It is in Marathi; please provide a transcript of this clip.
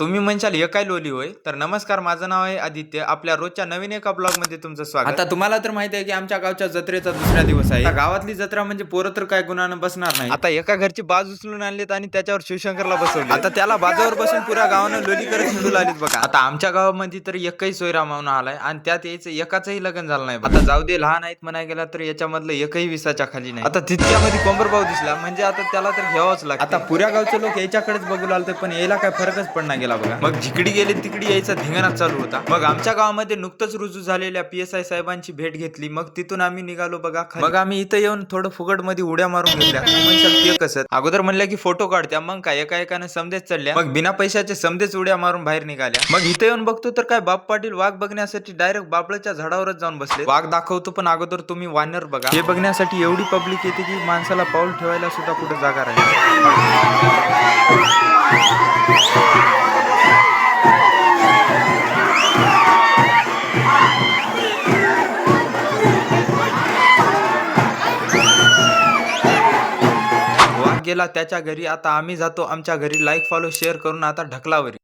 तुम्ही म्हणशाल हे काय लोली होय, तर नमस्कार, माझं नाव आहे आदित्य. आपल्या रोजच्या नवीन एका ब्लॉग मध्ये तुमचं स्वागत. आता तुम्हाला तर माहिती आहे की आमच्या गावच्या जत्रेचा दुसरा दिवस आहे. आता गावातली जत्रा म्हणजे पोरं तर काय गुणानं बसणार नाही. आता एका घरची बाज उचलून आणलीत आणि त्याच्यावर शिवशंकरला बसवले. आता त्याला बाजावर बसून पुऱ्या गावानं लोली करत हिंडू लागलीत बघा. आता आमच्या गावामध्ये तर एकही सोयरा मावना आलाय आणि त्यात यायचं एकाचंही लग्न झालं नाही. आता जाऊ दे, लहान आहेत म्हणाय गेला तर याच्यामधलं एकही विसाच्या खाली नाही. आता तितक्यामध्ये कोंबरभाऊ दिसला म्हणजे आता त्याला तर घ्यावंच लागतं. आता पुऱ्या गावचे लोक याच्याकडेच बघू लागले, पण याला काय फरकच पडणार गेला बघा. मग जिकडी गेली तिकडी यायचा धिंगाणा चालू होता. मग आमच्या गावामध्ये नुकतंच रुजू झालेल्या PSI साहेबांची भेट घेतली. मग तिथून आम्ही निघालो बघा. मग आम्ही इथं येऊन थोडं फुगड मध्ये उड्या मारून घेतल्या. ते कसं अगोदर म्हणल्या की फोटो काढत्या, मग काय एका एकाने समजेच चढल्या. मग बिना पैशाचे समजेच उड्या मारून बाहेर निघाल्या. मग इथं येऊन बघतो तर काय बाप पाटील वाघ बघण्यासाठी डायरेक्ट बाबळच्या झाडावरच जाऊन बसले. वाघ दाखवतो पण अगोदर तुम्ही वानर बघा. हे बघण्यासाठी एवढी पब्लिक येते की माणसाला पाऊल ठेवायला सुद्धा कुठे जागा राहील. वाघ गेला त्याच्या घरी, आता आम्ही जातो आमच्या घरी. लाईक फॉलो शेअर करून आता ढकलावरी.